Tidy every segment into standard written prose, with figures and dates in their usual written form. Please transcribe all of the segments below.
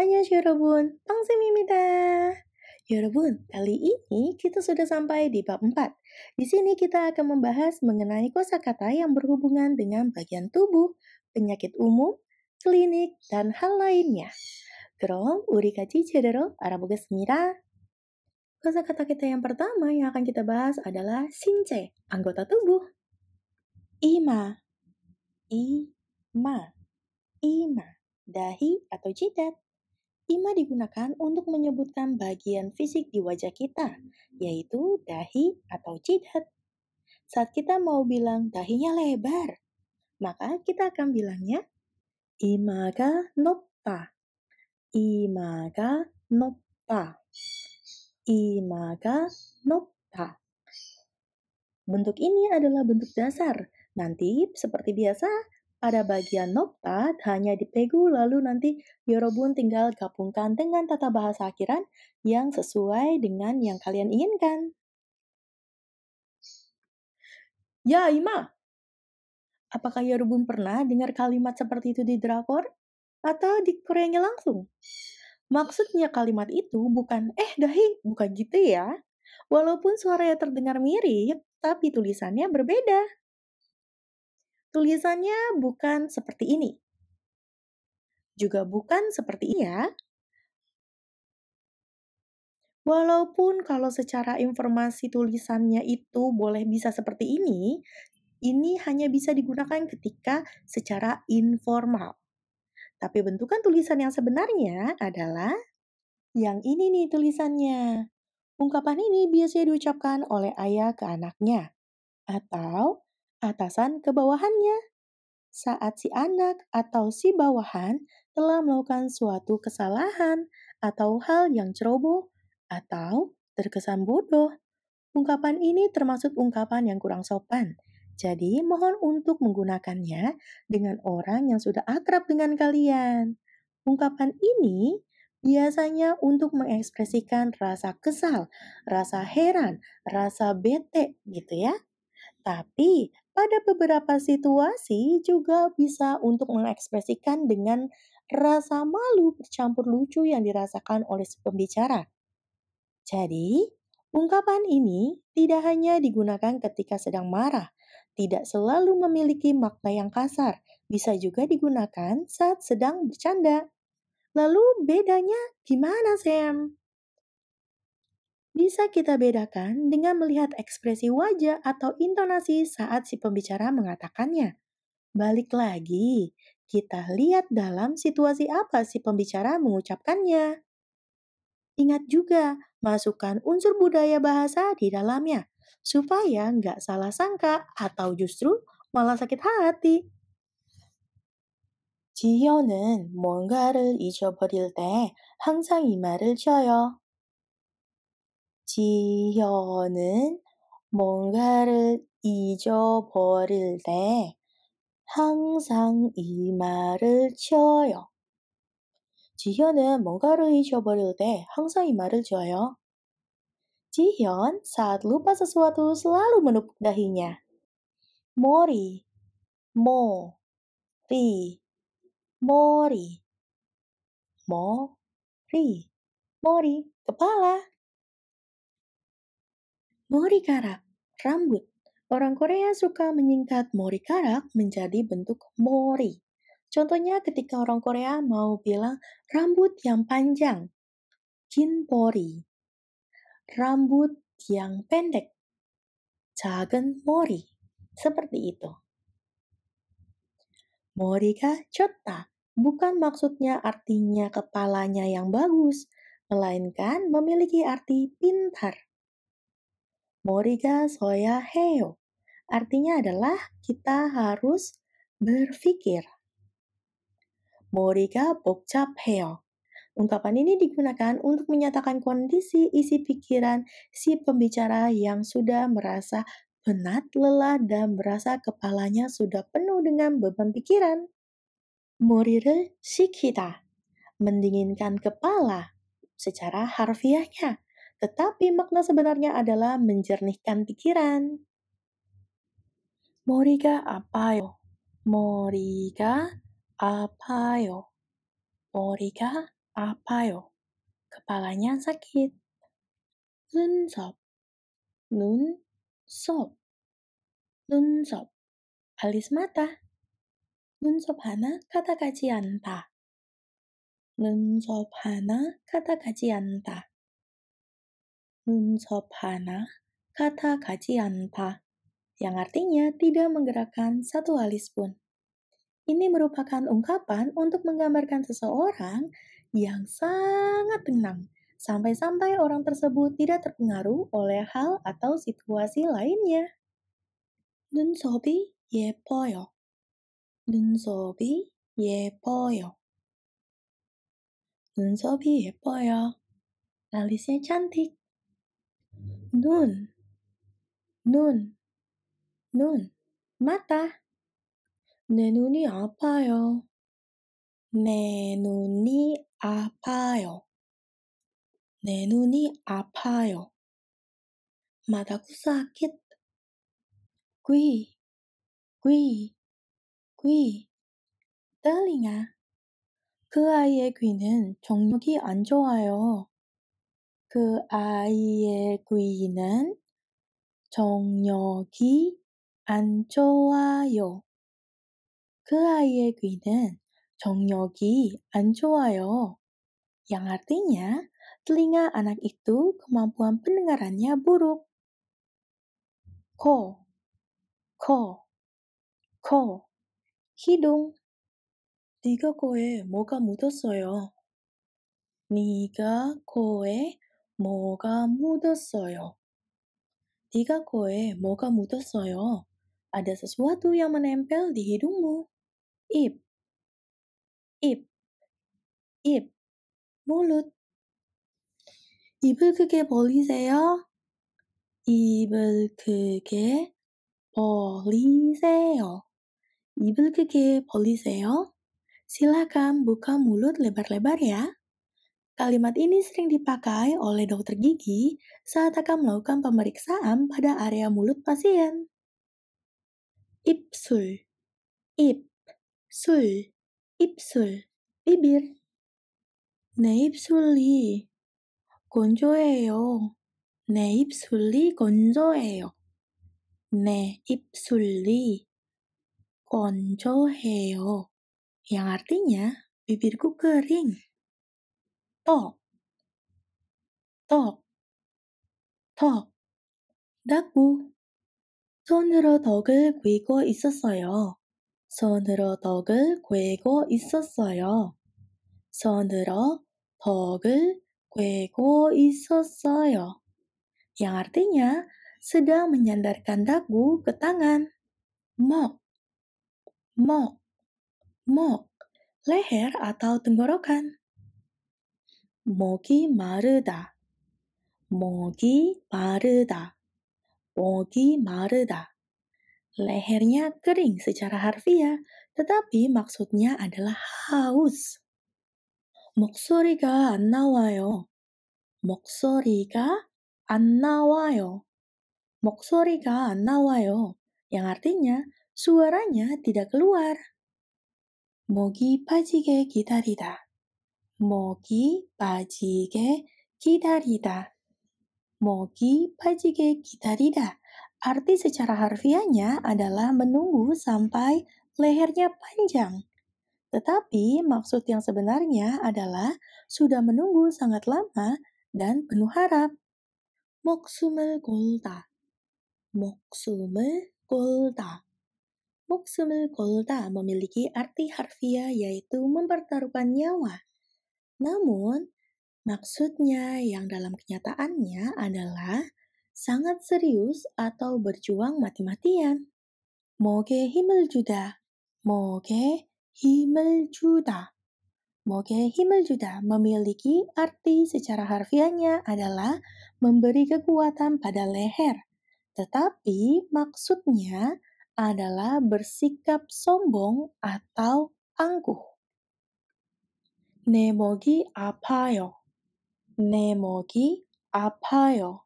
안녕하세요 여러분, 빵쌤입니다. 여러분, kali ini kita sudah sampai di bab 4. Di sini kita akan membahas mengenai kosakata yang berhubungan dengan bagian tubuh, penyakit umum, klinik, dan hal lainnya. 그럼 우리 같이 제대로 알아보겠습니다. Kosakata kita yang pertama yang akan kita bahas adalah 신체, anggota tubuh. Ima, ima, dahi atau jidat. Ima digunakan untuk menyebutkan bagian fisik di wajah kita, yaitu dahi atau jidat. Saat kita mau bilang dahinya lebar, maka kita akan bilangnya imaga 높다, imaga 높다, imaga 높다. Bentuk ini adalah bentuk dasar. Nanti seperti biasa, pada bagian nokta hanya dipegu lalu nanti Yorobun tinggal gabungkan dengan tata bahasa akhiran yang sesuai dengan yang kalian inginkan. Ya, Ima. Apakah Yorobun pernah dengar kalimat seperti itu di drakor? Atau di Koreanya langsung? Maksudnya kalimat itu bukan dahi, bukan gitu ya. Walaupun suaranya terdengar mirip, tapi tulisannya berbeda. Tulisannya bukan seperti ini. Juga bukan seperti ini ya. Walaupun kalau secara informasi tulisannya itu boleh bisa seperti ini hanya bisa digunakan ketika secara informal. Tapi bentukan tulisan yang sebenarnya adalah yang ini nih tulisannya. Ungkapan ini biasanya diucapkan oleh ayah ke anaknya atau atasan ke bawahannya saat si anak atau si bawahan telah melakukan suatu kesalahan atau hal yang ceroboh atau terkesan bodoh. Ungkapan ini termasuk ungkapan yang kurang sopan. Jadi mohon untuk menggunakannya dengan orang yang sudah akrab dengan kalian. Ungkapan ini biasanya untuk mengekspresikan rasa kesal, rasa heran, rasa bete gitu ya. Tapi pada beberapa situasi juga bisa untuk mengekspresikan dengan rasa malu bercampur lucu yang dirasakan oleh si pembicara. Jadi, ungkapan ini tidak hanya digunakan ketika sedang marah, tidak selalu memiliki makna yang kasar, bisa juga digunakan saat sedang bercanda. Lalu bedanya gimana, Sam? Bisa kita bedakan dengan melihat ekspresi wajah atau intonasi saat si pembicara mengatakannya. Balik lagi, kita lihat dalam situasi apa si pembicara mengucapkannya. Ingat juga, masukkan unsur budaya bahasa di dalamnya, supaya nggak salah sangka atau justru malah sakit hati. 지효는 뭔가를 잊어버릴 때 항상 이마를 쪄요. 지효는 뭔가를 잊어버릴 때 항상 이마를 쪄요. 지현은 뭔가를 잊어버릴 때 항상 이마를 쪄요. Jihyun saat lupa sesuatu selalu menepuk dahinya. Mori, mori, mori, mori, mori, kepala. Morikarak, rambut. Orang Korea suka menyingkat morikarak menjadi bentuk mori. Contohnya ketika orang Korea mau bilang rambut yang panjang, kinpori. Rambut yang pendek, 작은 머리. Seperti itu. 머리가 좋다 bukan maksudnya artinya kepalanya yang bagus, melainkan memiliki arti pintar. 머리가 써야 해요. Artinya adalah kita harus berpikir. 머리가 복잡해요. Ungkapan ini digunakan untuk menyatakan kondisi isi pikiran si pembicara yang sudah merasa penat, lelah, dan merasa kepalanya sudah penuh dengan beban pikiran. 머리를 식히다, mendinginkan kepala secara harfiahnya. Tetapi makna sebenarnya adalah menjernihkan pikiran. 머리가 아파요. 머리가 아파요. 머리가 apayo. Kepalanya sakit. 눈썹, 눈썹, 눈썹. Alis mata. 눈썹 하나 가다가지 않다. 눈썹 하나 가다가지 않다. 눈썹 하나 가다가지 않다. Yang artinya tidak menggerakkan satu alis pun. Ini merupakan ungkapan untuk menggambarkan seseorang yang sangat tenang, sampai-sampai orang tersebut tidak terpengaruh oleh hal atau situasi lainnya. 눈썹이 예뻐요. 눈썹이 예뻐요. 눈썹이 예뻐요. Alisnya cantik. 눈, 눈, 눈. Mata. 내 눈이 아파요. 내 눈이 아파요. 내 눈이 아파요. mataku sakit. Kui, kui, kui. telinga. 그 아이의 귀는 정력이 안 좋아요. 그 아이의 귀는 정력이 안 좋아요. 그 아이의 귀는 정력이 안 좋아요. Yang artinya, telinga anak itu kemampuan pendengarannya buruk. 코, 코, 코, hidung. 네가 코에 뭐가 묻었어요. 네가 코에 뭐가 묻었어요. 네가 코에 뭐가 묻었어요. Ada sesuatu yang menempel di hidungmu. Ip, ip, ip, mulut. 입을 크게 벌리세요. 입을 크게 벌리세요. 입을 크게 벌리세요. Silakan buka mulut lebar-lebar ya. Kalimat ini sering dipakai oleh dokter gigi saat akan melakukan pemeriksaan pada area mulut pasien. 입술, 입, 술, 입술, bibir. 내 입술이 건조해요. 내 입술이 건조해요. 내 입술이 건조해요. Yang artinya, bibirku kering. 턱, 턱, 턱, 다구. 손으로 덕을 꿰고 있었어요. 손으로 덕을 꿰고 있었어요. 손으로 덕을 꿰고 있었어요. Yang artinya, sedang menyandarkan dagu ke tangan. Mok, mok, mok. Leher atau tenggorokan. 목이 마르다. 목이 마르다. 목이 마르다. Lehernya kering secara harfiah, tetapi maksudnya adalah haus. 목소리가 안 나와요. 목소리가 안 나와요. 목소리가 안 나와요. Yang artinya, suaranya tidak keluar. 목이 빠지게 기다리다. 목이 빠지게 기다리다. 목이 빠지게 기다리다. Arti secara harfiahnya adalah menunggu sampai lehernya panjang. Tetapi maksud yang sebenarnya adalah sudah menunggu sangat lama dan penuh harap. 목숨을 걸다. 목숨을 걸다. 목숨을 걸다 memiliki arti harfiah yaitu mempertaruhkan nyawa. Namun, maksudnya yang dalam kenyataannya adalah sangat serius atau berjuang mati-matian. 목에 힘을 주다. 목에 힘을 주다. 목에 힘을 주다 memiliki arti secara harfiahnya adalah memberi kekuatan pada leher. Tetapi maksudnya adalah bersikap sombong atau angkuh. 내 목이 아파요. 내 목이 아파요.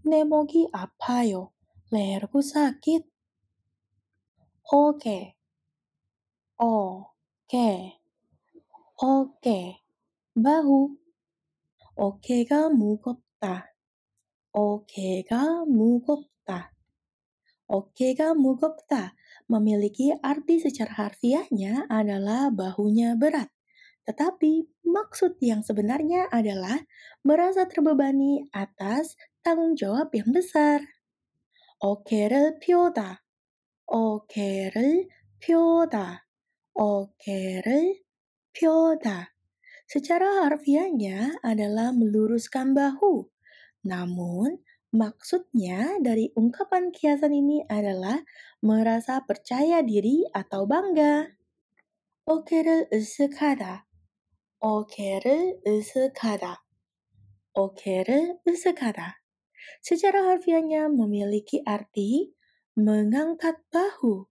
내 목이 아파요. leherku sakit. 어깨, 어깨, 어깨. bahu. 어깨가 무겁다. 어깨가 무겁다. 어깨가 무겁다 memiliki arti secara harfiahnya adalah bahunya berat. Tetapi maksud yang sebenarnya adalah merasa terbebani atas tanggung jawab yang besar. 어깨를 펴다. 어깨를 펴다. 어깨를 펴다. Secara harfiahnya adalah meluruskan bahu. Namun, maksudnya dari ungkapan kiasan ini adalah merasa percaya diri atau bangga. 어깨를 으쓱하다. 어깨를 으쓱하다. 어깨를 으쓱하다. Secara harfiahnya memiliki arti mengangkat bahu.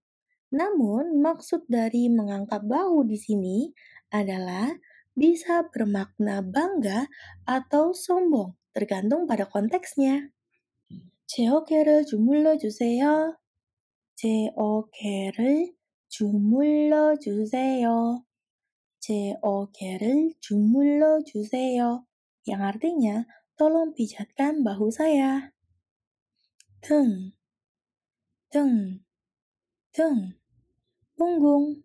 Namun, maksud dari mengangkat bahu di sini adalah bisa bermakna bangga atau sombong, tergantung pada konteksnya. 제 어깨를 주물러 주세요. 제 어깨를 주물러 주세요. 제 어깨를 주물러 주세요. Yang artinya, tolong pijatkan bahu saya. 등, 등, 등, punggung.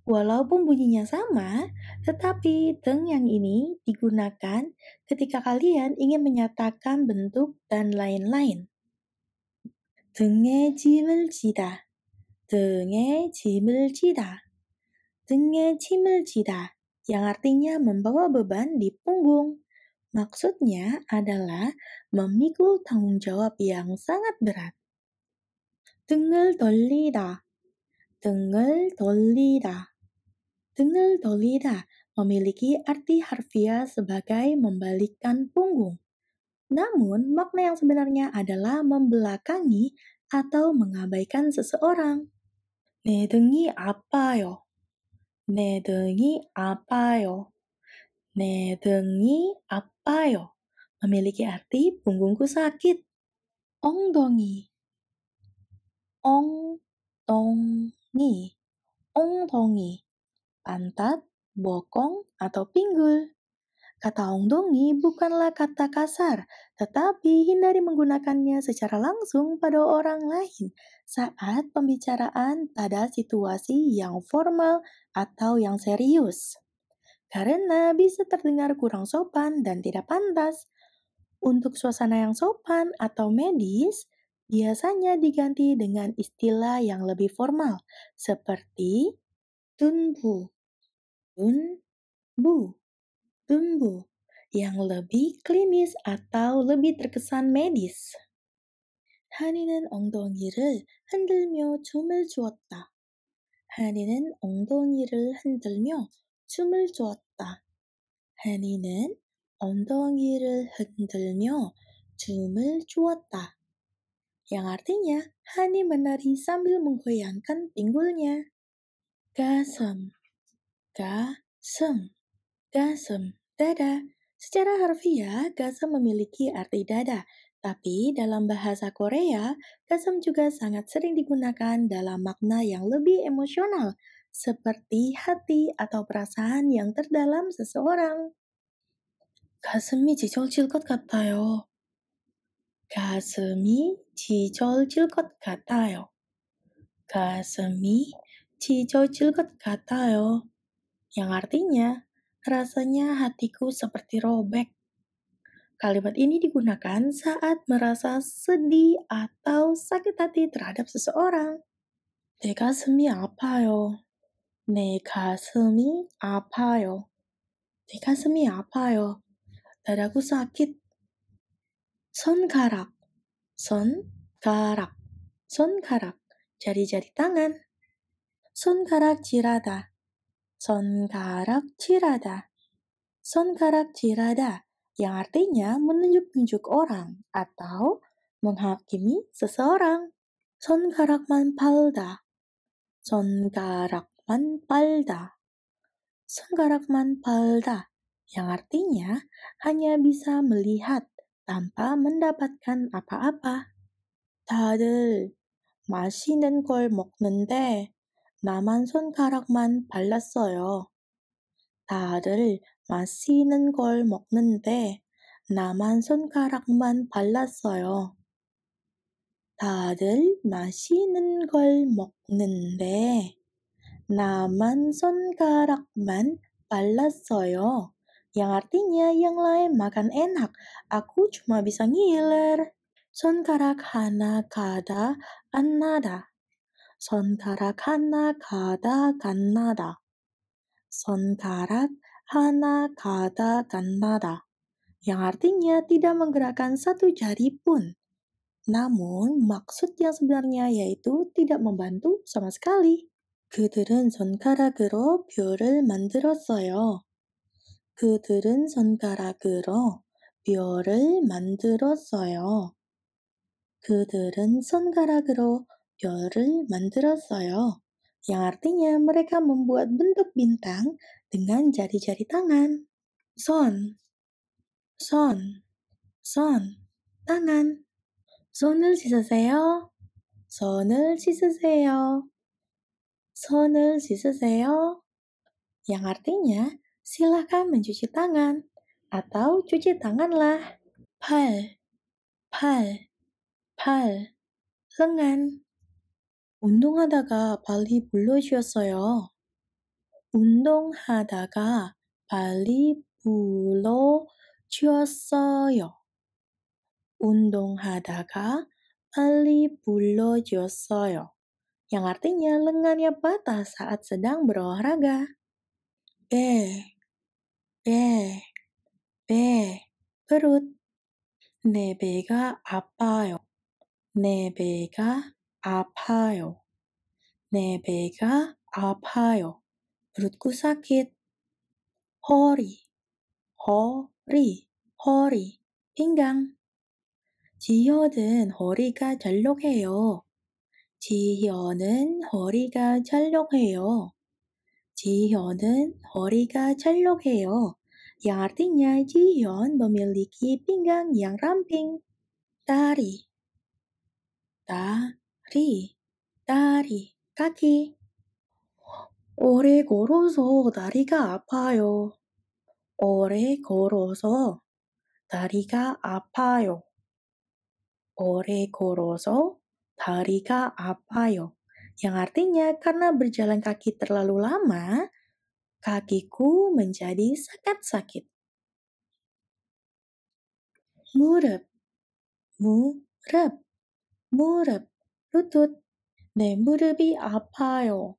Walaupun bunyinya sama, tetapi 등 yang ini digunakan ketika kalian ingin menyatakan bentuk dan lain-lain. 등에 짐을 지다. 등에 짐을 지다. 등에 짐을 지다. Yang artinya membawa beban di punggung. Maksudnya adalah memikul tanggung jawab yang sangat berat. 등을 돌리다. 등을 돌리다. 등을 돌리다 memiliki arti harfiah sebagai membalikkan punggung. Namun, makna yang sebenarnya adalah membelakangi atau mengabaikan seseorang. 내 등이 아파요. 내 등이 아파요. 내 등이 아파요. memiliki arti punggungku sakit. 엉덩이, 엉덩이, 엉덩이, pantat, bokong, atau pinggul. Kata ongdongi bukanlah kata kasar, tetapi hindari menggunakannya secara langsung pada orang lain saat pembicaraan pada situasi yang formal atau yang serius. Karena bisa terdengar kurang sopan dan tidak pantas. Untuk suasana yang sopan atau medis, biasanya diganti dengan istilah yang lebih formal, seperti tunbu, tunbu, tunbu, yang lebih klinis atau lebih terkesan medis. 한이는 엉덩이를 흔들며 춤을 추었다. 한이는 엉덩이를 흔들며 춤을 추었다. 한이는 엉덩이를 흔들며 춤을 추었다. Yang artinya, Hani menari sambil menggoyangkan pinggulnya. Gasom, gasom, gasom, dada. Secara harfiah, gasom memiliki arti dada. Tapi dalam bahasa Korea, gasom juga sangat sering digunakan dalam makna yang lebih emosional, seperti hati atau perasaan yang terdalam seseorang. 가슴이 지쳐질 것 같아요. 가슴이 지쳐질 것 같아요. 가슴이 지쳐질 것 같아요. Yang artinya, rasanya hatiku seperti robek. Kalimat ini digunakan saat merasa sedih atau sakit hati terhadap seseorang. 내 가슴이 아파요. 내 가슴이 아파요. 내 가슴이 아파요. Dadaku sakit. 손가락, 손가락, 손가락, jari-jari tangan. 손가락질하다, 손가락질하다, 손가락질하다, yang artinya menunjuk-nunjuk orang atau menghakimi seseorang. 손가락만 팔다, 손가락만 팔다, 손가락만 팔다, yang artinya hanya bisa melihat tanpa mendapatkan apa-apa. 다들 맛있는 걸 먹는데 나만 손가락만 발랐어요. 다들 마시는 걸 먹는데 나만 손가락만 발랐어요. 다들 마시는 걸 먹는데 naman sonkarakman ballassoyo. Yang artinya yang lain makan enak, aku cuma bisa ngiler. Sonkarak hana kada annada. Sonkarak hana kada kannada. Sonkarak hana kada kannada. Yang artinya tidak menggerakkan satu jari pun. Namun, maksud yang sebenarnya yaitu tidak membantu sama sekali. 그들은 손가락으로 뼈를 만들었어요. 그들은 손가락으로 뼈를 만들었어요. 그들은 손가락으로 뼈를 만들었어요. Yang artinya mereka membuat bentuk bintang dengan jari-jari tangan. 손, 손, 손, tangan. 손을 씻으세요. 손을 씻으세요. 손을 씻으세요. Yang artinya silakan mencuci tangan atau cuci tanganlah. 팔, 팔, 팔, lengan. 운동하다가 발이 불러쥐었어요. 운동하다가 발이 불러쥐었어요. 운동하다가 발이 불러쥐었어요. Yang artinya lengannya patah saat sedang berolahraga. 배, 배, 배, perut. 내 배가 아파요. 내 배가 아파요. 내 배가 아파요. perutku sakit. 허리, 허리, 허리, pinggang. 지효는 허리가 절룩해요. 지효는 허리가 절룩해요. 지효는 허리가 절룩해요. Yang artinya Jihyun memiliki pinggang yang ramping. Tari, 다리, 다리, kaki. 오래 걸어서 다리가 아파요. 오래 걸어서 다리가 아파요. 오래 걸어서 다리가 아파요. Yang artinya karena berjalan kaki terlalu lama, kakiku menjadi sangat sakit. 무릎, 무릎, 무릎, lutut. 내 무릎이 아파요.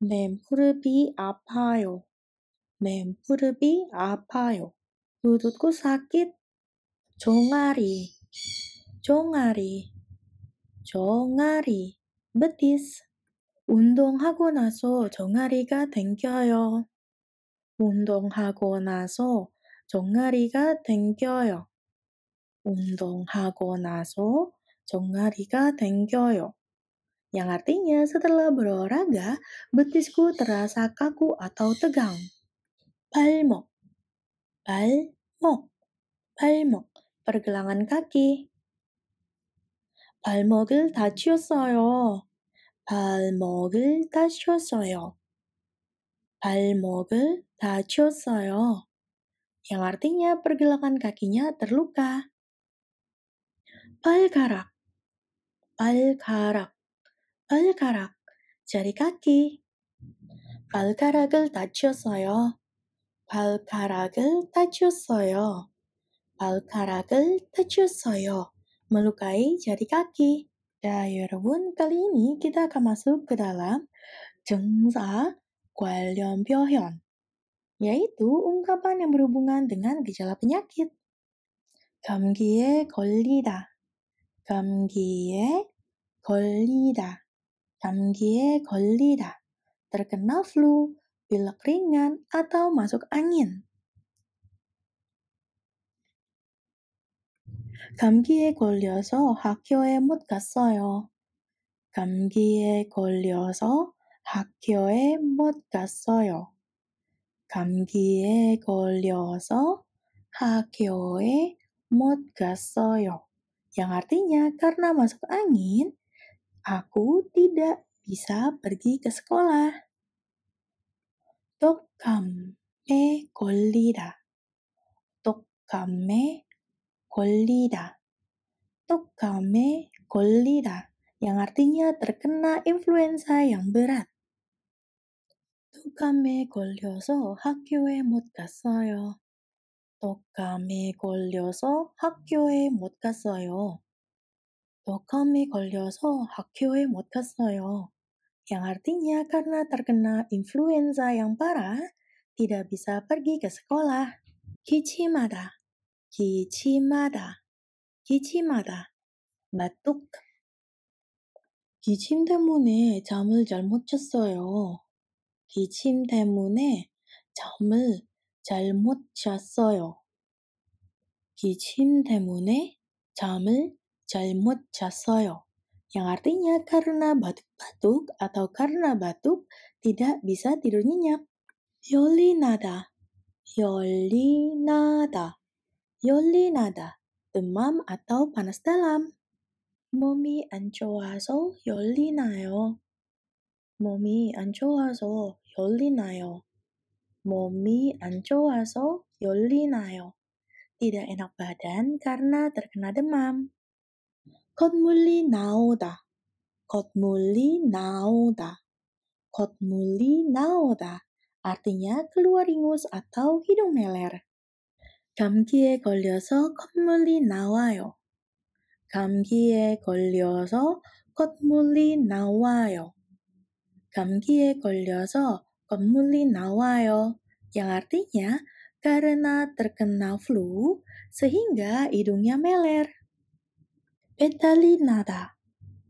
내 무릎이 아파요. 내 무릎이 아파요. lututku sakit. 종아리, 종아리, 종아리, betis. 운동하고 나서 종아리가 땡겨요. 운동하고 나서 종아리가 땡겨요. 운동하고 나서 종아리가 땡겨요. Yang artinya setelah berolahraga, betisku terasa kaku atau tegang. 발목, 발목, 발목, pergelangan kaki. 발목을 다치었어요. 발목을 다쳤어요. 발목을 다쳤어요. Yang artinya pergelangan kakinya terluka. 발가락, 발가락, 발가락, jari kaki. 발가락을 다쳤어요. 발가락을 다쳤어요. 발가락을 다쳤어요. Melukai jari kaki. Ya, 여러분, kali ini kita akan masuk ke dalam 증사 관련 표현, yaitu ungkapan yang berhubungan dengan gejala penyakit. 감기에 걸리다, 감기에 걸리다, 감기에 걸리다. Terkena flu, pilek ringan, atau masuk angin. 감기에 걸려서 학교에 못 갔어요. 감기에 걸려서 학교에 못 갔어요. 감기에 걸려서 학교에 못 갔어요. Yang artinya karena masuk angin, aku tidak bisa pergi ke sekolah. 독감, 걸리다, 독감에 걸리다, 독감에 걸리다, yang artinya terkena influenza yang berat. 독감에 걸려서 학교에 못 갔어요. 독감에 걸려서 학교에 못 갔어요. 독감에 걸려서 학교에 못 갔어요. Yang artinya karena terkena influenza yang parah, tidak bisa pergi ke sekolah. 기침하다, 기침하다, 기침하다, batuk. 기침 때문에 잠을 잘못 잤어요. 기침 때문에 잠을 잘못 잤어요. 기침 때문에 잠을 잘못 잤어요. Yang artinya karena batuk-batuk atau karena batuk tidak bisa tidur nyenyak. 열이 나다, 열이 나다, 열이 나다, demam atau panas dalam. 몸이 안 좋아서 열이 나요. 몸이 안 좋아서 열이 나요. 몸이 안 좋아서 열이 나요. Tidak enak badan karena terkena demam. 콧물이 나오다, 콧물이 나오다, 콧물이 나오다. Artinya keluar ingus atau hidung meler. 감기에 걸려서 콧물이 나와요. 감기에 걸려서 콧물이 나와요. 감기에 걸려서 콧물이 나와요. Yang artinya karena terkena flu sehingga hidungnya meler. 배탈이 나다,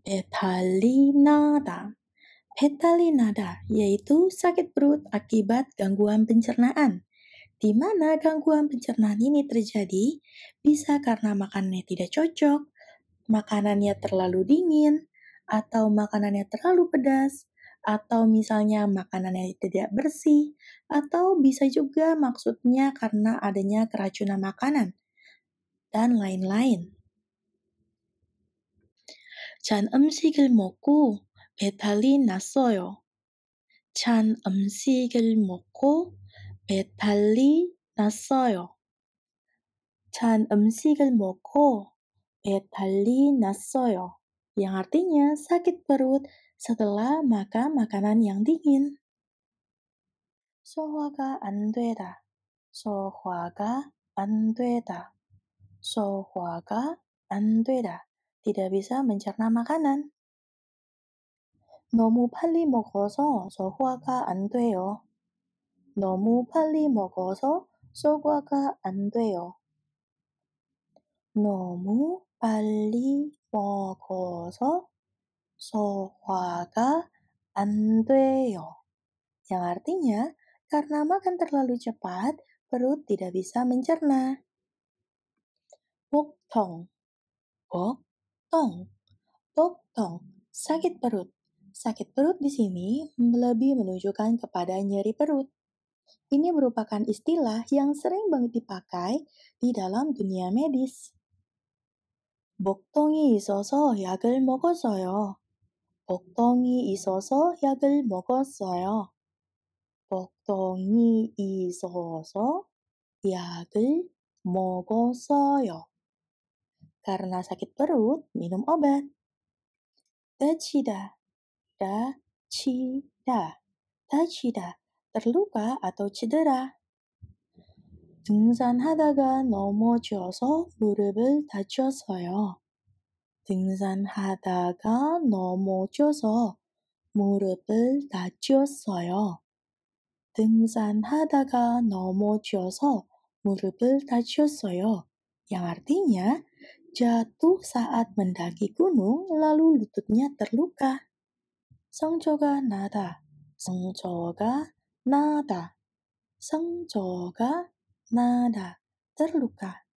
배탈이 나다, 배탈이 나다, yaitu sakit perut akibat gangguan pencernaan. Di mana gangguan pencernaan ini terjadi bisa karena makanannya tidak cocok, makanannya terlalu dingin, atau makanannya terlalu pedas, atau misalnya makanannya tidak bersih, atau bisa juga maksudnya karena adanya keracunan makanan, dan lain-lain. 찬 음식을 먹고 배탈이 났어요. 찬 음식을 먹고 배탈이 났어요. 찬 음식을 먹고 배탈이 났어요. Yang artinya sakit perut setelah makan makanan yang dingin. 소화가 안 되다, 소화가 안 되다, 소화가 안 되다. Tidak bisa mencerna makanan. 너무 빨리 먹어서 소화가 안 돼요. 너무 빨리 먹어서 소화가 안 돼요. 너무 빨리 먹어서 소화가 안 돼요. Yang artinya, karena makan terlalu cepat, perut tidak bisa mencerna. 복통, 복통, 복통, sakit perut. Sakit perut di sini lebih menunjukkan kepada nyeri perut. Ini merupakan istilah yang sering banget dipakai di dalam dunia medis. 복통이 있어서 약을 먹었어요. 복통이 있어서 약을 먹었어요. 복통이 있어서 약을 먹었어요. Karena sakit perut, minum obat. 다치다, 다치다, 다치다, terluka atau cedera. 등산하다가 넘어져서 무릎을 다쳤어요. 등산하다가 넘어져서 무릎을 다쳤어요. 등산하다가 넘어져서 무릎을 다쳤어요. Yang artinya jatuh saat mendaki gunung lalu lututnya terluka. 상처가 나다, 상처가 나다, 상처가 나다, terluka.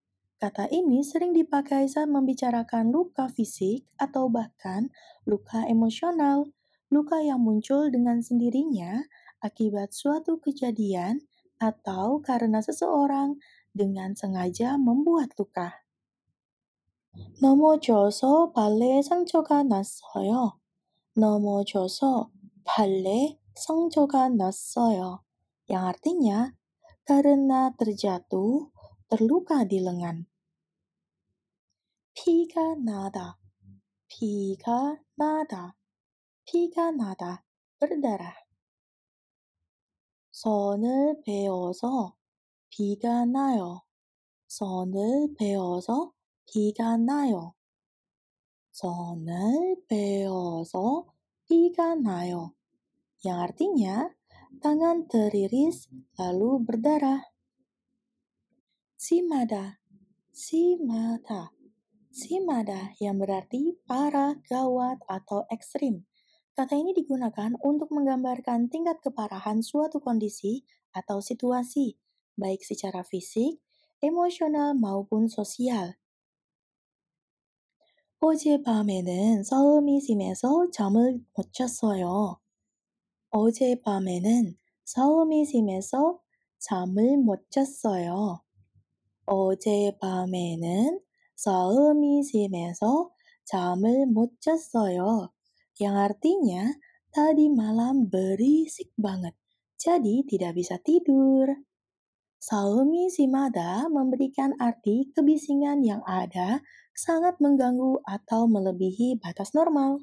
Kata ini sering dipakai saat membicarakan luka fisik atau bahkan luka emosional, luka yang muncul dengan sendirinya akibat suatu kejadian atau karena seseorang dengan sengaja membuat luka. 넘어져서 발에 상처가 났어요. 넘어져서 발에 상처가 났어요. Yang artinya karena terjatuh, terluka di lengan. 피가 나다, 피가 나다, 피가 나다, berdarah. 선을 베어서 비가 나요. 선을 베어서 비가 나요. 선을 베어서 비가 nayo, yang artinya tangan teriris lalu berdarah. Simada, simada, simada yang berarti parah, gawat, atau ekstrim. Kata ini digunakan untuk menggambarkan tingkat keparahan suatu kondisi atau situasi, baik secara fisik, emosional, maupun sosial. 어젯밤에는 싸움이 심해서 잠을 못 잤어요. 어젯밤에는 싸움이 심해서 잠을 못 잤어요. 어젯밤에는 싸움이 심해서 잠을 못 잤어요. Yang artinya, tadi malam berisik banget, jadi tidak bisa tidur. Saumi simada memberikan arti kebisingan yang ada sangat mengganggu atau melebihi batas normal.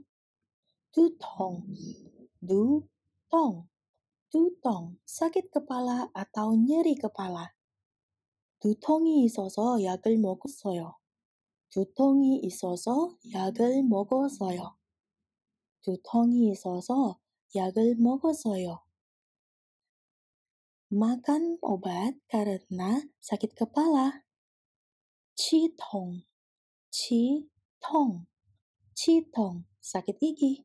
Dutong, dutong, dutong, sakit kepala atau nyeri kepala. 두통이 있어서 약을 먹었어요. 두통이 있어서 약을 먹었어요. 두통이 있어서 약을 먹었어요. Makan obat karena sakit kepala. 치통, 치통, 치통, sakit gigi.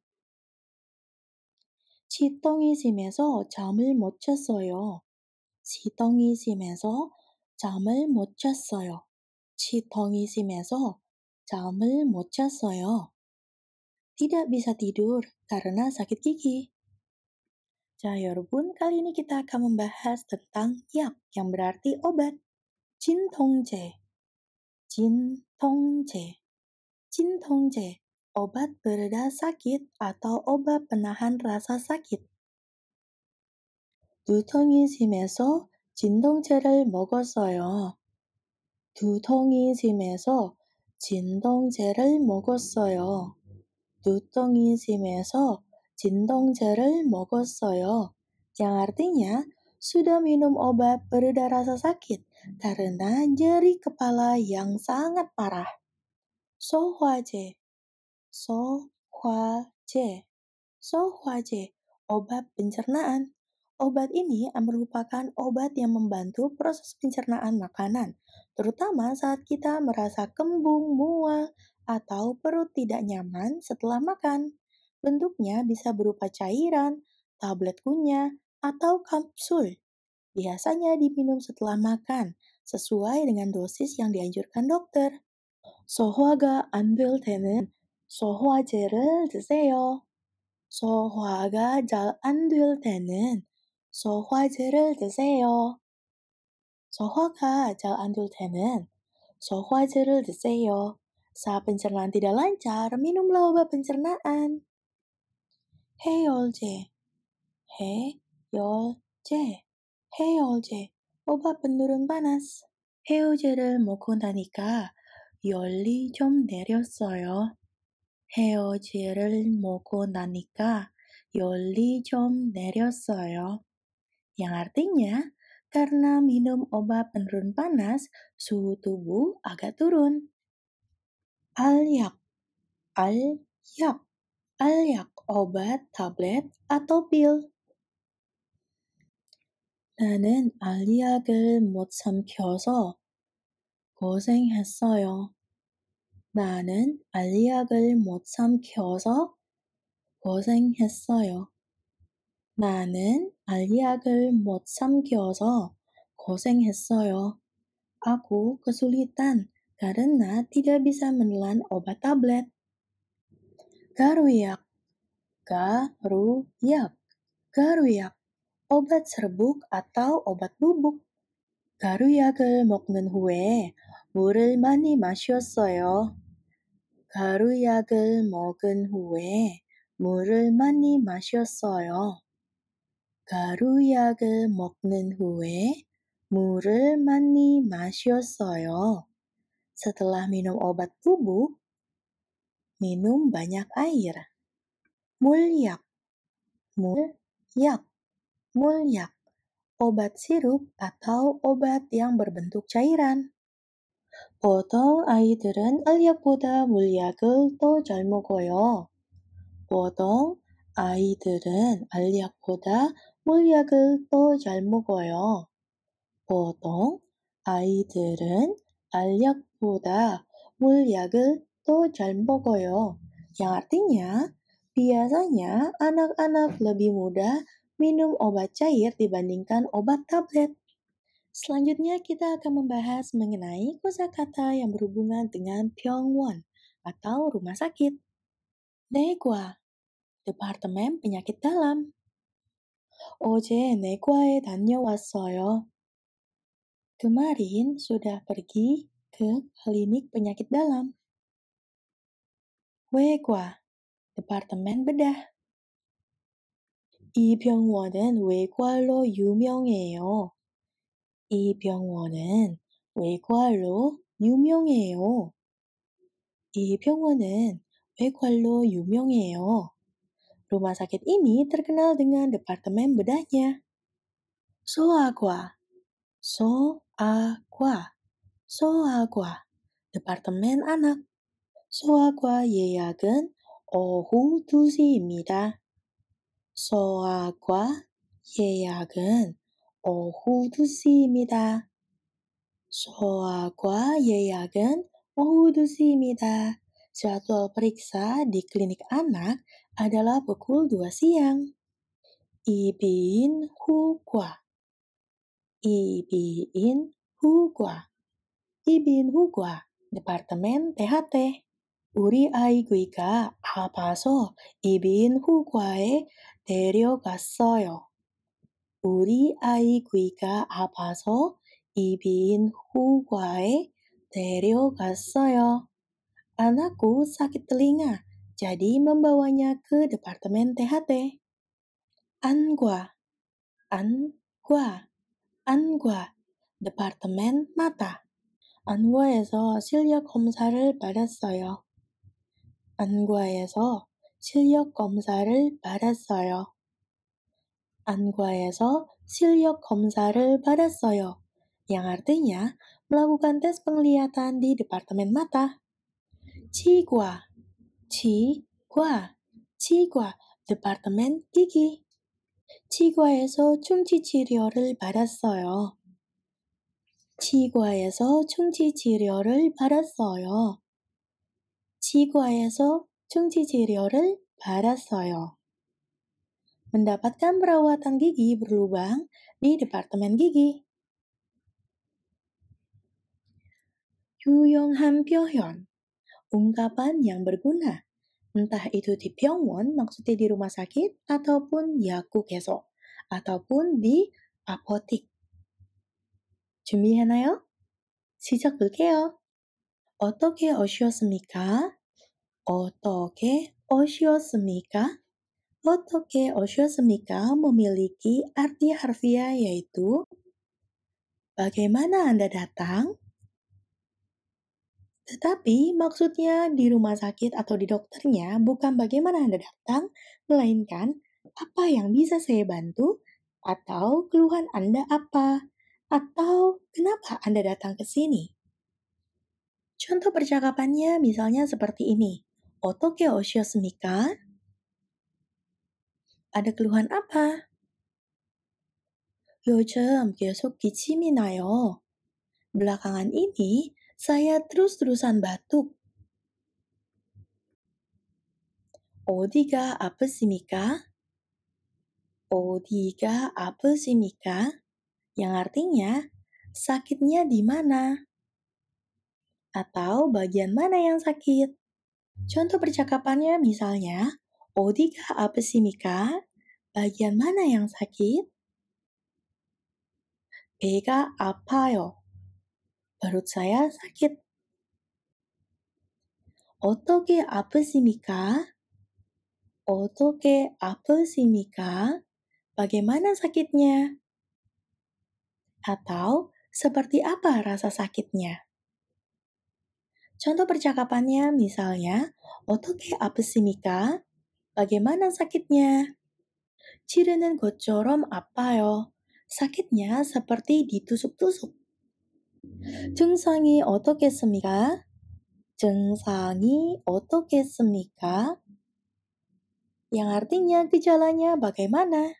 치통이 심해서 잠을 못 잤어요. 치통이 심해서 잠을 못 잤어요. 치통이 심해서 잠을 못 잤어요. Tidak bisa tidur karena sakit gigi. Nah, 여러분, kali ini kita akan membahas tentang 약 yang berarti obat. 진통제, 진통제, 진통제, obat bereda sakit atau obat penahan rasa sakit. 두통이 심해서 진통제를 먹었어요. 두통이 심해서 진통제를 먹었어요. 두통이 심해서 진통제를 먹었어요. Yang artinya, sudah minum obat pereda rasa sakit karena nyeri kepala yang sangat parah. 소화제, 소화제, 소화제, obat pencernaan. Obat ini merupakan obat yang membantu proses pencernaan makanan, terutama saat kita merasa kembung, mual, atau perut tidak nyaman setelah makan. Bentuknya bisa berupa cairan, tablet kunyah, atau kapsul. Biasanya diminum setelah makan, sesuai dengan dosis yang dianjurkan dokter. 소화가 안 될 때는 소화제를 드세요. 소화가 잘 안 될 때는 소화제를 드세요. 소화가 잘 안 될 때는 소화제를 드세요. Saat pencernaan tidak lancar, minumlah obat pencernaan. 해열제, 해열제, 해열제, obat penurun panas. 해열제를 먹고 나니까 열이 좀 내렸어요. 해열제를 먹고 나니까 열이 좀 내렸어요. Yang artinya, karena minum obat penurun panas, suhu tubuh agak turun. 알약, 알약, 알약, obat, tablet, atau pil. 나는 알약을 못 삼켜서 고생했어요. 나는 알약을 못 삼켜서 고생했어요. 나는 알약을 못 삼켜서 고생했어요. Aku kesulitan karena tidak bisa menelan obat tablet. 가루약, 가루약, 가루약, obat serbuk atau obat bubuk. 가루약을 먹는 후에 물을 많이 마셨어요. 가루약을 먹은 후에 물을 많이 마셨어요. 가루약을 먹는 후에 물을 많이 마셨어요. Setelah minum obat bubuk, minum banyak air. Mulyak, mulyak, mulyak. Obat sirup atau obat yang berbentuk cairan. 보통 아이들은 알약보다 물약을 더 잘 먹어요. 보통 아이들은 알약보다 물약을 더 잘 먹어요. 보통 아이들은 알약보다 물약을 더 잘 먹어요. Yang artinya, biasanya anak-anak lebih mudah minum obat cair dibandingkan obat tablet. Selanjutnya kita akan membahas mengenai kosakata yang berhubungan dengan 병원 atau rumah sakit. 내과, Departemen Penyakit Dalam. 어제 내과에 다녀왔어요. Kemarin sudah pergi ke klinik penyakit dalam. 외과, Departemen Bedah. 이 병원은 외과로 유명해요. 이 병원은 외과로 유명해요. 이 병원은 외과로 유명해요. Rumah sakit ini terkenal dengan departemen bedahnya. 소아과, 소아과, 소아과, Departemen Anak. 소아과 예약은 오후 2시입니다. 소아과 예약은 오후 2시입니다. 소아과 예약은 오후 2시입니다. Jadwal periksa di klinik anak adalah pukul 2 siang. 이빈후과, 이빈후과, 이빈후과, Departemen THT. 우리 아이가 아파서 이빈후과에 데려갔어요. 우리 아이가 아파서 이빈후과에 데려갔어요. Anakku sakit telinga, jadi membawanya ke departemen THT. 안과, 안과, 안과, Departemen Mata. 안과에서 시력 검사를 받았어요. 안과에서 시력 검사를 받았어요. 안과에서 시력 검사를 받았어요. Yang artinya melakukan tes penglihatan di Departemen Mata. 치과, 치과, 치과, Departemen Gigi. 치과에서 충치 치료를 받았어요. 치과에서 충치 치료를 받았어요. 치과에서 충치 치료를 받았어요. Mendapatkan perawatan gigi berlubang di Departemen Gigi. 유용한 표현, ungkapan yang berguna. Entah itu di 병원, maksudnya di rumah sakit, ataupun 약국에서, ataupun di apotik. 준비했나요? 시작할게요. 어떻게 오셨습니까? 어떻게 오셨습니까? 어떻게 오셨습니까? memiliki arti harfiah yaitu bagaimana Anda datang? Tetapi maksudnya di rumah sakit atau di dokternya bukan bagaimana Anda datang, melainkan apa yang bisa saya bantu, atau keluhan Anda apa, atau kenapa Anda datang ke sini. Contoh percakapannya misalnya seperti ini. 어떻게 오셨습니까? Ada keluhan apa? 요즘 계속 기침이 나요. Belakangan ini saya terus-terusan batuk. 어디가 아프십니까? 어디가 아프십니까? Yang artinya, sakitnya di mana? Atau bagian mana yang sakit? Contoh percakapannya misalnya, 어디가 아프십니까? Bagian mana yang sakit? 배가 아파요. Perut saya sakit. 어떻게 아프십니까? 어떻게 아프십니까? Bagaimana sakitnya? Atau seperti apa rasa sakitnya? Contoh percakapannya misalnya, 어떻게 아프십니까? Bagaimana sakitnya? 지르는 것처럼 아파요. sakitnya seperti ditusuk-tusuk. 증상이 어떻겠습니까? 증상이 어떻겠습니까? Yang artinya gejalanya bagaimana?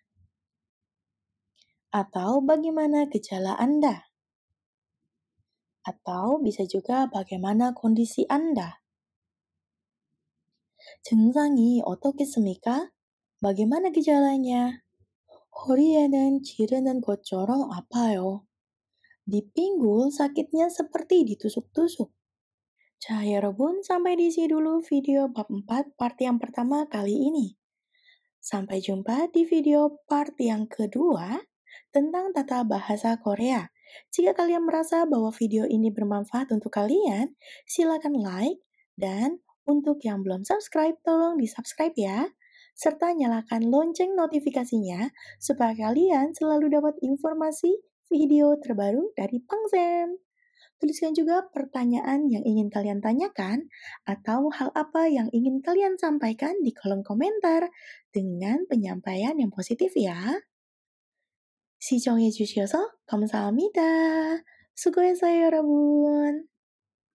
Atau bagaimana gejala Anda? Atau bisa juga bagaimana kondisi Anda? 증상이 어떻겠습니까? Bagaimana gejalanya? 허리에는 지르는 것처럼 아파요. Di pinggul sakitnya seperti ditusuk-tusuk. Cah 여러분, sampai di sini dulu video bab 4 part yang pertama kali ini. Sampai jumpa di video part yang kedua tentang tata bahasa Korea. Jika kalian merasa bahwa video ini bermanfaat untuk kalian, silakan like, dan untuk yang belum subscribe, tolong di-subscribe ya. Serta nyalakan lonceng notifikasinya supaya kalian selalu dapat informasi video terbaru dari Pangzen. Tuliskan juga pertanyaan yang ingin kalian tanyakan atau hal apa yang ingin kalian sampaikan di kolom komentar dengan penyampaian yang positif ya. 시청해주셔서 감사합니다. 수고했어요, 여러분.